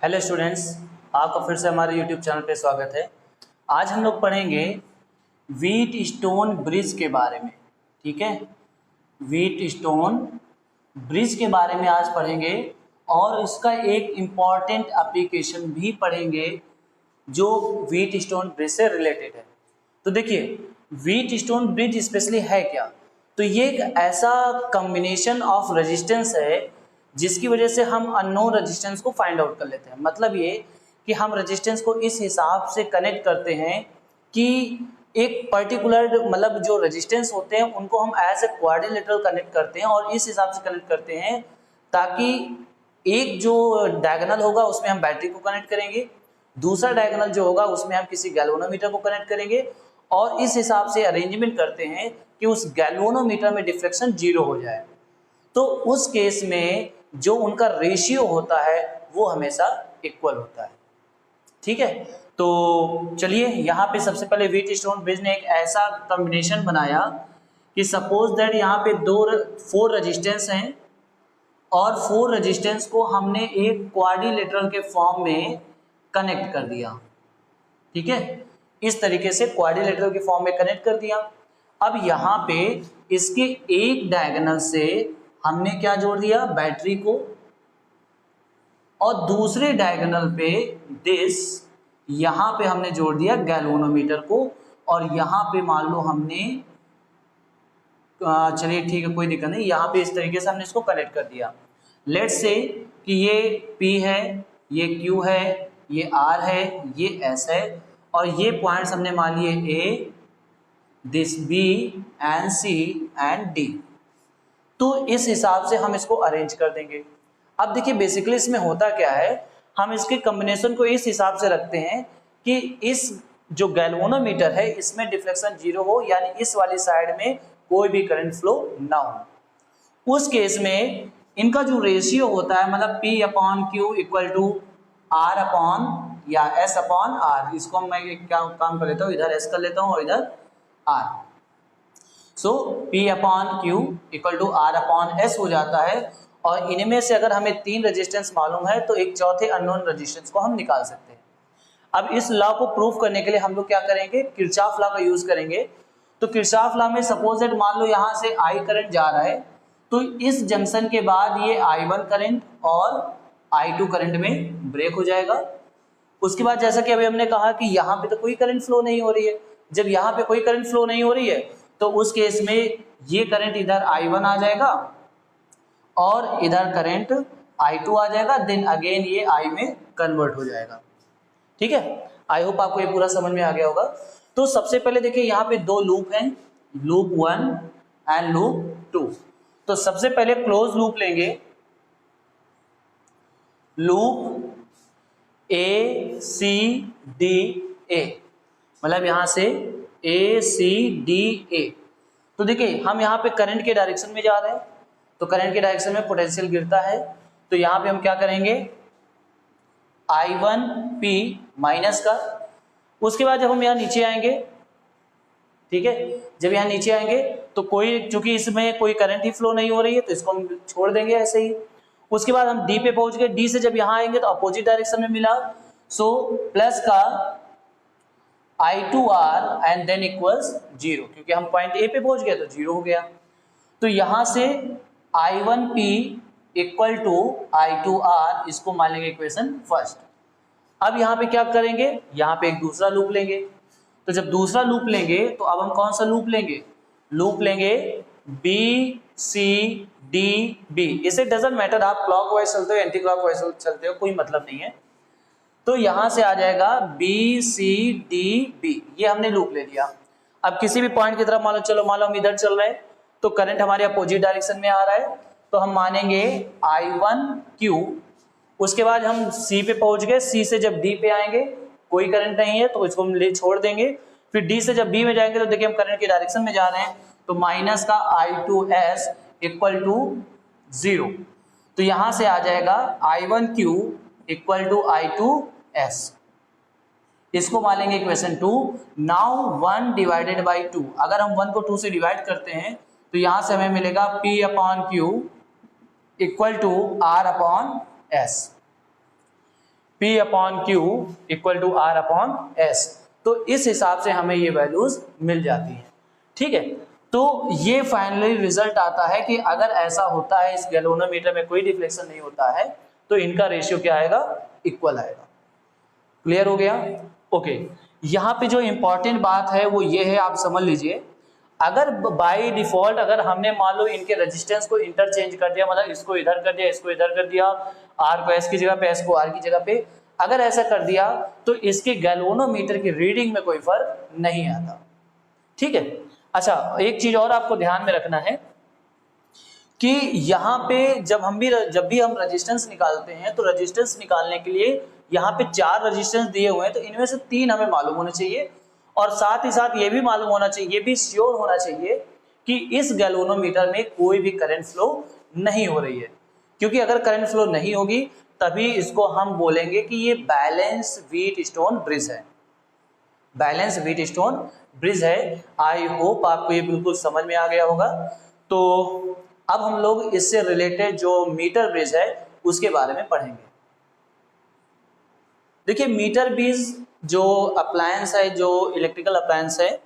Hello students, आपका फिर से हमारे यूट्यूब चैनल पे स्वागत है। आज हम लोग पढ़ेंगे व्हीट स्टोन ब्रिज के बारे में। ठीक है, व्हीट स्टोन ब्रिज के बारे में आज पढ़ेंगे और इसका एक इम्पॉर्टेंट एप्लीकेशन भी पढ़ेंगे जो व्हीट स्टोन ब्रिज से रिलेटेड है। तो देखिए, व्हीट स्टोन ब्रिज स्पेशली है क्या? तो ये एक ऐसा कॉम्बिनेशन ऑफ रेजिस्टेंस है जिसकी वजह से हम अननोन रेजिस्टेंस को फाइंड आउट कर लेते हैं। मतलब ये कि हम रेजिस्टेंस को इस हिसाब से कनेक्ट करते हैं कि एक पर्टिकुलर मतलब जो रेजिस्टेंस होते हैं उनको हम एज ए क्वाड्रिलेटरल कनेक्ट करते हैं और इस हिसाब से कनेक्ट करते हैं ताकि एक जो डायगोनल होगा उसमें हम बैटरी को कनेक्ट करेंगे, दूसरा डायगोनल जो होगा उसमें हम किसी गैल्वेनोमीटर को कनेक्ट करेंगे और इस हिसाब से अरेंजमेंट करते हैं कि उस गैल्वेनोमीटर में डिफ्लेक्शन 0 हो जाए। तो उस केस में जो उनका रेशियो होता है वो हमेशा इक्वल होता है। ठीक है, तो चलिए यहाँ पे सबसे पहले व्हीट स्टोन ब्रिज ने एक ऐसा कॉम्बिनेशन बनाया कि सपोज दैट यहाँ पे 4 रेजिस्टेंस हैं और 4 रेजिस्टेंस को हमने एक क्वाड्रिलेटरल के फॉर्म में कनेक्ट कर दिया। ठीक है, इस तरीके से क्वाड्रिलेटरल के फॉर्म में कनेक्ट कर दिया। अब यहाँ पे इसके एक डायगोनल से हमने क्या जोड़ दिया? बैटरी को, और दूसरे डायगोनल पे यहाँ पे हमने जोड़ दिया गैल्वेनोमीटर को, और यहाँ पे मान लो हमने चलिए ठीक है कोई दिक्कत नहीं, यहाँ पे इस तरीके से हमने इसको कनेक्ट कर दिया। लेट्स से कि ये P है, ये Q है, ये R है, ये S है और ये पॉइंट्स हमने मान लिए A, this B and C and D। तो इस हिसाब से हम इसको अरेंज कर देंगे। अब देखिए बेसिकली इसमें होता क्या है, हम इसके कॉम्बिनेशन को इस हिसाब से रखते हैं कि इस जो गैल्वेनोमीटर है इसमें डिफ्लेक्शन 0 हो, यानी इस वाली साइड में कोई भी करंट फ्लो ना हो। उस केस में इनका जो रेशियो होता है मतलब P upon Q equal to R upon या S अपॉन R, इसको मैं क्या काम कर लेता हूँ, इधर S कर लेता हूँ और इधर R। So P upon Q equal to R upon S हो जाता है। और इनमें से अगर हमें 3 रेजिस्टेंस मालूम है तो एक चौथे अननोन रेजिस्टेंस को हम निकाल सकते हैं। अब इस लॉ को प्रूव करने के लिए हम लोग क्या करेंगे, किरचॉफ लॉ का यूज करेंगे। तो किरचॉफ लॉ में सपोज दैट मान लो यहाँ से I करंट जा रहा है, तो इस जंक्शन के बाद ये I1 करंट और I2 करंट में ब्रेक हो जाएगा। उसके बाद जैसा कि अभी हमने कहा कि यहाँ पे तो कोई करंट फ्लो नहीं हो रही है, जब यहाँ पे कोई करंट फ्लो नहीं हो रही है तो उस केस में ये करंट इधर I1 आ जाएगा और इधर करंट I2 आ जाएगा, देन अगेन ये I में कन्वर्ट हो जाएगा। ठीक है, आई होप आपको ये पूरा समझ में आ गया होगा। तो सबसे पहले देखिए यहाँ पे 2 लूप हैं, लूप 1 एंड लूप 2। तो सबसे पहले क्लोज लूप लेंगे, लूप ACDA, मतलब यहाँ से ACDA। तो देखिए हम यहाँ पे करंट के डायरेक्शन में जा रहे हैं, तो करंट के डायरेक्शन में पोटेंशियल गिरता है, तो यहाँ पे हम क्या करेंगे, I1P माइनस का। उसके बाद जब हम यहाँ नीचे आएंगे, ठीक है, जब यहाँ नीचे आएंगे तो कोई, चूंकि इसमें कोई करंट ही फ्लो नहीं हो रही है तो इसको हम छोड़ देंगे ऐसे ही। उसके बाद हम D पे पहुंच गए, D से जब यहाँ आएंगे तो अपोजिट डायरेक्शन में मिला, सो प्लस का I2R एंड देन इक्वल्स 0, क्योंकि हम पॉइंट A पे पहुंच गए तो 0 हो गया। तो यहाँ से I1P इक्वल टू I2R, इसको मान लेंगे इक्वेशन फर्स्ट। अब यहाँ पे क्या करेंगे, यहाँ पे एक दूसरा लूप लेंगे। तो जब दूसरा लूप लेंगे तो अब हम कौन सा लूप लेंगे, लूप लेंगे BCDB। इसे डजंट मैटर आप क्लॉकवाइज चलते हो एंटी क्लॉकवाइज चलते हो, कोई मतलब नहीं है। तो यहाँ से आ जाएगा BCDB, ये हमने लूप ले लिया। अब किसी भी पॉइंट की तरफ मान लो हम इधर चल रहे हैं तो करंट हमारे अपोजिट डायरेक्शन में आ रहा है, तो हम मानेंगे I1Q। उसके बाद हम C पे पहुंच गए, C से जब D पे आएंगे कोई करंट नहीं है तो इसको हम छोड़ देंगे। फिर D से जब B में जाएंगे तो देखिए हम करंट के डायरेक्शन में जा रहे हैं, तो माइनस का I2S इक्वल टू 0। तो यहाँ से आ जाएगा I1Q इक्वल टू I2S, इसको मानेंगे इक्वेशन 2। नाउ 1 डिवाइडेड बाई 2, अगर हम 1 को 2 से डिवाइड करते हैं तो यहाँ से हमें मिलेगा P upon Q equal to R upon S। P upon Q equal to R upon S। तो इस हिसाब से हमें ये वैल्यूज मिल जाती हैं। ठीक है, तो ये फाइनली रिजल्ट आता है कि अगर ऐसा होता है, इस गैल्वेनोमीटर में कोई डिफ्लेक्शन नहीं होता है, तो इनका रेशियो क्या आएगा, इक्वल आएगा। क्लियर हो गया? ओके, यहाँ पे जो इंपॉर्टेंट बात है वो ये है, आप समझ लीजिए, अगर बाय डिफॉल्ट अगर हमने मान लो इनके रेजिस्टेंस को इंटरचेंज कर दिया, मतलब इसको इधर कर दिया, इसको इधर कर दिया, आर को एस की जगह पे, एस को आर की जगह पे, अगर ऐसा कर दिया तो इसके गैल्वेनोमीटर की रीडिंग में कोई फर्क नहीं आता। ठीक है, अच्छा एक चीज और आपको ध्यान में रखना है कि यहाँ पे जब भी हम रेजिस्टेंस निकालते हैं, तो रेजिस्टेंस निकालने के लिए यहाँ पे 4 रेजिस्टेंस दिए हुए हैं, तो इनमें से 3 हमें मालूम होने चाहिए, और साथ ही साथ ये भी मालूम होना चाहिए, ये भी श्योर होना चाहिए कि इस गैल्वेनोमीटर में कोई भी करंट फ्लो नहीं हो रही है, क्योंकि अगर करंट फ्लो नहीं होगी तभी इसको हम बोलेंगे कि ये बैलेंस व्हीटस्टोन ब्रिज है, बैलेंस व्हीटस्टोन ब्रिज है। आई होप आपको ये बिल्कुल समझ में आ गया होगा। तो अब हम लोग इससे रिलेटेड जो मीटर ब्रिज है उसके बारे में पढ़ेंगे। देखिए, मीटर ब्रिज जो अप्लायंस है, जो इलेक्ट्रिकल अप्लायंस है,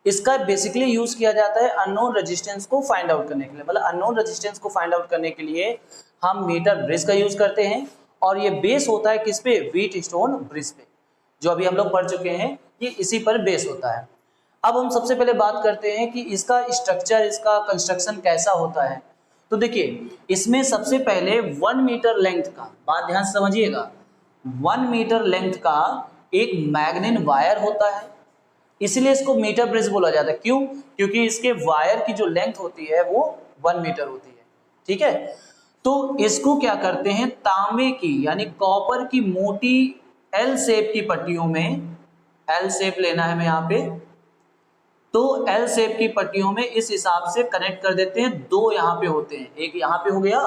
इसका बेसिकली यूज किया जाता है अननोन रेजिस्टेंस को फाइंड आउट करने के लिए। मतलब अननोन रेजिस्टेंस को फाइंड आउट करने के लिए हम मीटर ब्रिज का यूज करते हैं, और ये बेस होता है किस पे, व्हीटस्टोन ब्रिज पे, जो अभी हम लोग पढ़ चुके हैं, ये इसी पर बेस होता है। अब हम सबसे पहले बात करते हैं कि इसका स्ट्रक्चर, इसका कंस्ट्रक्शन कैसा होता है। तो देखिए, इसमें सबसे पहले 1 मीटर लेंथ का, बात ध्यान से समझिएगा, 1 मीटर लेंथ का एक मैग्नेट वायर होता है, इसलिए इसको मीटर ब्रिज बोला जाता है। क्यों? क्योंकि इसके वायर की जो लेंथ होती है वो 1 मीटर होती है। ठीक है, तो इसको क्या करते हैं, तांबे की यानी कॉपर की मोटी एल शेप की पट्टियों में, एल शेप लेना है हमें यहाँ पे, तो एल शेप की पट्टियों में इस हिसाब से कनेक्ट कर देते हैं। 2 यहाँ पे होते हैं, एक यहाँ पे हो गया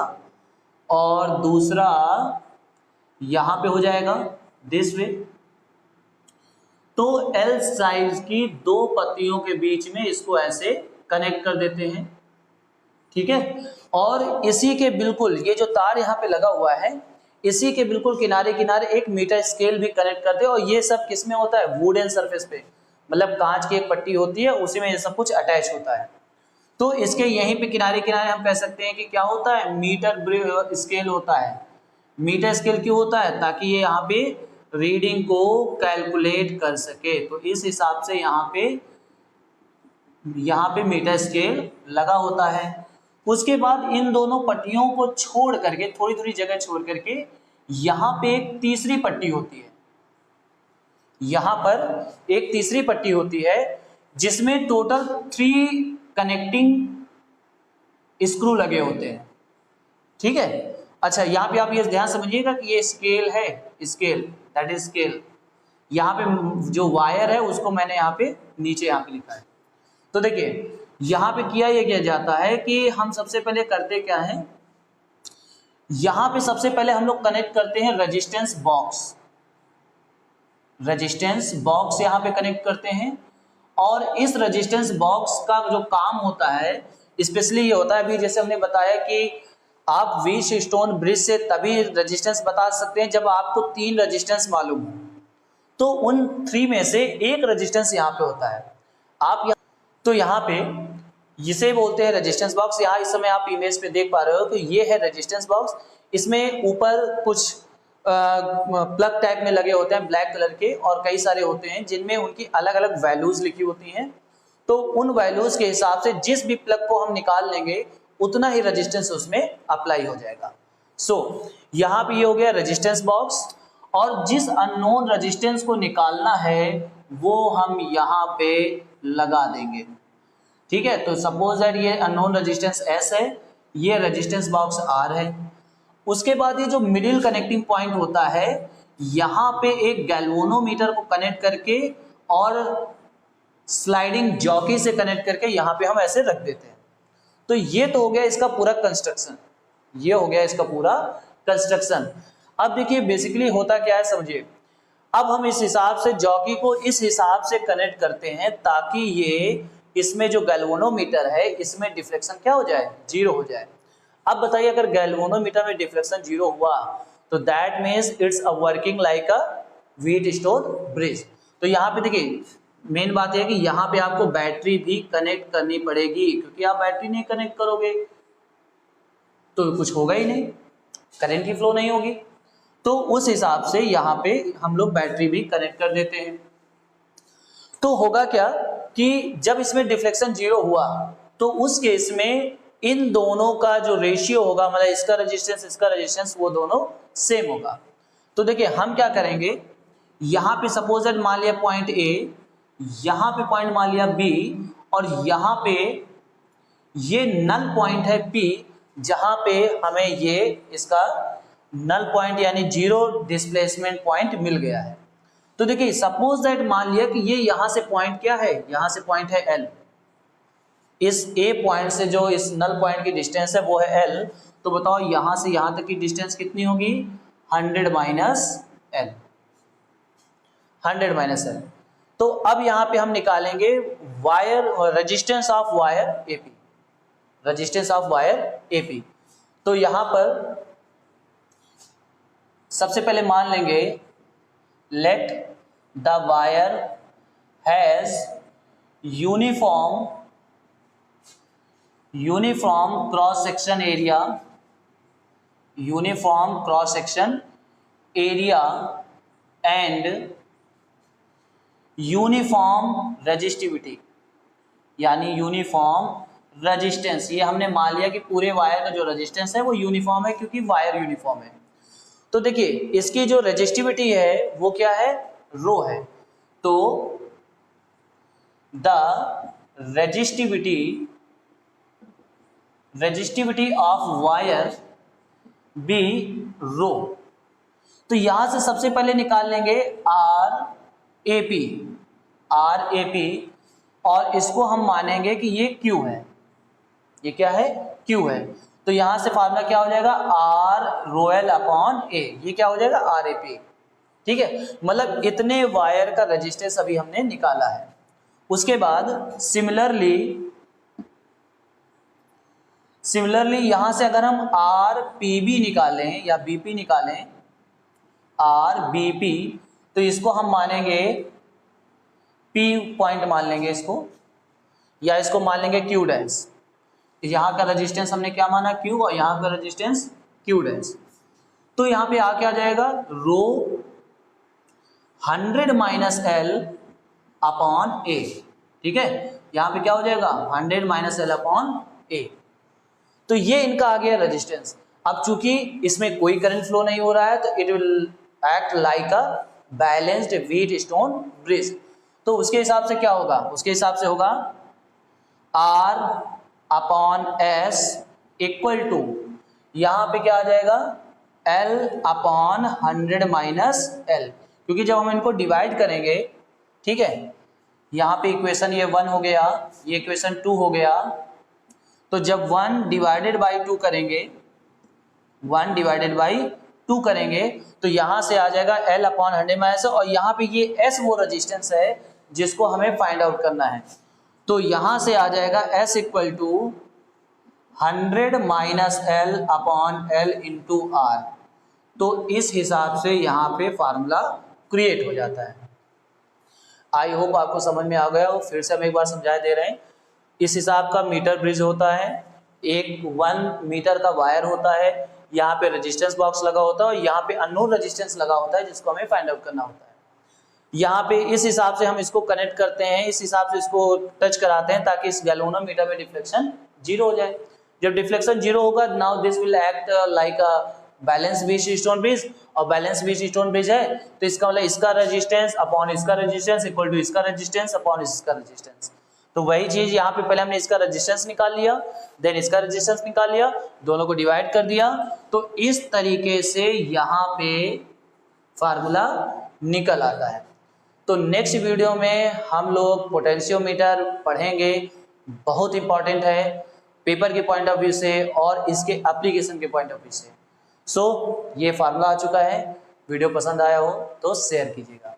और दूसरा यहाँ पे हो जाएगा, दिस वे। तो एल साइज की 2 पत्तियों के बीच में इसको ऐसे कनेक्ट कर देते हैं। ठीक है, और इसी के बिल्कुल, ये जो तार यहाँ पे लगा हुआ है, इसी के बिल्कुल किनारे किनारे एक मीटर स्केल भी कनेक्ट करते हैं, और ये सब किस में होता है, वुडन सरफेस पे, मतलब कांच की एक पट्टी होती है, उसी में ये सब कुछ अटैच होता है। तो इसके यहीं पे किनारे किनारे हम कह सकते हैं कि क्या होता है, मीटर स्केल होता है। मीटर स्केल क्यों होता है, ताकि ये यहाँ पे रीडिंग को कैलकुलेट कर सके, तो इस हिसाब से यहाँ पे मीटर स्केल लगा होता है। उसके बाद इन दोनों पट्टियों को छोड़ करके, थोड़ी थोड़ी जगह छोड़ करके, यहाँ पे एक तीसरी पट्टी होती है, यहाँ पर एक तीसरी पट्टी होती है जिसमें टोटल 3 कनेक्टिंग स्क्रू लगे होते हैं। ठीक है, अच्छा यहाँ पे आप ये ध्यान समझिएगा कि ये स्केल है, स्केल, दैट इज स्केल। यहाँ पे जो वायर है उसको मैंने यहाँ पे नीचे यहाँ पे लिखा है। तो देखिए, यहाँ पे किया जाता है कि हम सबसे पहले करते क्या है, यहाँ पे सबसे पहले हम लोग कनेक्ट करते हैं रेजिस्टेंस बॉक्स, रेजिस्टेंस बॉक्स यहाँ पे कनेक्ट करते हैं। और इस रेजिस्टेंस बॉक्स का जो काम होता है, स्पेशली ये होता है, अभी जैसे हमने बताया कि आप व्हीटस्टोन ब्रिज से तभी रेजिस्टेंस बता सकते हैं जब आपको 3 रेजिस्टेंस मालूम हो, तो उन 3 में से एक रेजिस्टेंस यहाँ पे होता है। तो यहाँ पे जिसे बोलते हैं रेजिस्टेंस बॉक्स। यहाँ इस समय आप इमेज पे देख पा रहे हो कि ये है रेजिस्टेंस बॉक्स। इसमें ऊपर कुछ प्लग टाइप में लगे होते हैं ब्लैक कलर के, और कई सारे होते हैं जिनमें उनकी अलग अलग वैल्यूज लिखी होती हैं। तो उन वैल्यूज के हिसाब से जिस भी प्लग को हम निकाल लेंगे उतना ही रेजिस्टेंस उसमें अप्लाई हो जाएगा। यहाँ पे ये हो गया रेजिस्टेंस बॉक्स, और जिस अननोन रेजिस्टेंस को निकालना है वो हम यहाँ पे लगा देंगे। ठीक है, तो सपोज दैट ये अननोन रेजिस्टेंस S है, ये रेजिस्टेंस बॉक्स R है। उसके बाद ये जो मिडिल कनेक्टिंग पॉइंट होता है, यहाँ पे एक गैल्वेनोमीटर को कनेक्ट करके और स्लाइडिंग जॉकी से कनेक्ट करके यहाँ पे हम ऐसे रख देते हैं। तो ये तो हो गया इसका पूरा कंस्ट्रक्शन, ये हो गया इसका पूरा कंस्ट्रक्शन। अब देखिए बेसिकली होता क्या है समझिए। अब हम इस हिसाब से जॉकी को इस हिसाब से कनेक्ट करते हैं ताकि ये इसमें जो गैल्वेनोमीटर है इसमें डिफ्लेक्शन क्या हो जाए, 0 हो जाए। अब बताइए अगर गैल्वेनोमीटर में डिफ्लेक्शन 0 हुआ तो that means it's a working like a Wheatstone bridge. तो यहाँ पे देखिए मेन बात यह है कि यहाँ पे आपको बैटरी भी कनेक्ट करनी पड़ेगी, क्योंकि आप बैटरी नहीं कनेक्ट करोगे तो कुछ होगा ही नहीं, करंट की फ्लो नहीं होगी। तो उस हिसाब से यहाँ पे हम लोग बैटरी भी कनेक्ट कर देते हैं। तो होगा क्या कि जब इसमें डिफ्लेक्शन 0 हुआ तो उस केस में इन दोनों का जो रेशियो होगा, मतलब इसका रेजिस्टेंस वो दोनों सेम होगा। तो देखिए हम क्या करेंगे, यहाँ पे सपोज मान लिया पॉइंट ए, यहाँ पे पॉइंट मान लिया बी, और यहाँ पे ये नल पॉइंट है पी, जहां पे हमें ये इसका नल पॉइंट यानी जीरो डिस्प्लेसमेंट पॉइंट मिल गया है। तो देखिए सपोज दैट मान लिया कि ये यहां से पॉइंट क्या है, यहां से पॉइंट है एल, इस ए पॉइंट से जो इस नल पॉइंट की डिस्टेंस है वो है एल। तो बताओ यहां से यहां तक की डिस्टेंस कितनी होगी, 100 माइनस एल, 100 माइनस एल। तो अब यहां पे हम निकालेंगे wire resistance of wire AP, resistance of wire AP. तो यहां पर सबसे पहले मान लेंगे let the wire has uniform cross section area, uniform cross section area and uniform resistivity, यानी यूनिफॉर्म रेजिस्टेंस। ये हमने मान लिया कि पूरे वायर का जो रेजिस्टेंस है वो यूनिफॉर्म है, क्योंकि वायर यूनिफॉर्म है। तो देखिए इसकी जो रेजिस्टिविटी है वो क्या है, रो है। तो the resistivity of wire be rho. तो यहां से सबसे पहले निकाल लेंगे आर ए पी, और इसको हम मानेंगे कि ये Q है, ये क्या है, Q है। तो यहां से फार्मूला क्या हो जाएगा, R रोएल अपॉन A, ये क्या हो जाएगा RAP, ठीक है। मतलब इतने वायर का रेजिस्टेंस अभी हमने निकाला है। उसके बाद सिमिलरली यहां से अगर हम RPB निकालें या BP निकालें, RBP, तो इसको हम मानेंगे P पॉइंट मान लेंगे इसको, या इसको मान लेंगे Q डैश। यहाँ का रेजिस्टेंस हमने क्या माना, Q, और यहाँ का रेजिस्टेंस Q डैश। तो यहाँ पे आ क्या जाएगा, रो 100 माइनस एल अपॉन ए, ठीक है। यहाँ पे क्या हो जाएगा 100 माइनस एल अपॉन ए। तो ये इनका आ गया रेजिस्टेंस। अब चूंकि इसमें कोई करंट फ्लो नहीं हो रहा है तो it will act like a balanced Wheatstone bridge. तो उसके हिसाब से क्या होगा, उसके हिसाब से होगा R upon S equal to, यहाँ पे क्या आ जाएगा L अपॉन 100 माइनस L, क्योंकि जब हम इनको डिवाइड करेंगे, ठीक है, यहाँ पे इक्वेशन ये 1 हो गया, ये इक्वेशन 2 हो गया। तो जब 1 डिवाइडेड बाई 2 करेंगे, 1 डिवाइडेड बाई 2 करेंगे तो यहाँ से आ जाएगा L अपॉन 100 माइनस, और यहाँ पे ये S वो रेजिस्टेंस है जिसको हमें फाइंड आउट करना है। तो यहाँ से आ जाएगा S equal to 100 minus L upon L into R। तो इस हिसाब से यहाँ पे फार्मूला क्रिएट हो जाता है। आई होप आपको समझ में आ गया हो। फिर से हम एक बार समझा दे रहे हैं। इस हिसाब का मीटर ब्रिज होता है, एक 1 मीटर का वायर होता है, यहाँ पे रेजिस्टेंस बॉक्स लगा होता है और यहाँ पे अननोन रेजिस्टेंस लगा होता है जिसको हमें फाइंड आउट करना होता है। यहाँ पे इस हिसाब से हम इसको कनेक्ट करते हैं, इस हिसाब से इसको टच कराते हैं ताकि इस गैल्वेनोमीटर में डिफ्लेक्शन 0 हो जाए। जब डिफ्लेक्शन 0 होगा, now this will act like a balance Wheatstone bridge, और बैलेंस व्हीटस्टोन ब्रिज है तो इसका मतलब इसका रेजिस्टेंस अपॉन इसका रेजिस्टेंस इक्वल टू इसका रेजिस्टेंस अपॉन इसका रेजिस्टेंस। तो वही चीज यहाँ पे पहले हमने इसका रेजिस्टेंस निकाल लिया, देन इसका रेजिस्टेंस निकाल लिया, दोनों को डिवाइड कर दिया। तो इस तरीके से यहाँ पे फार्मूला निकल आता है। तो नेक्स्ट वीडियो में हम लोग पोटेंशियोमीटर पढ़ेंगे, बहुत इंपॉर्टेंट है पेपर के पॉइंट ऑफ व्यू से और इसके एप्लीकेशन के पॉइंट ऑफ व्यू से। सो ये फार्मूला आ चुका है। वीडियो पसंद आया हो तो शेयर कीजिएगा।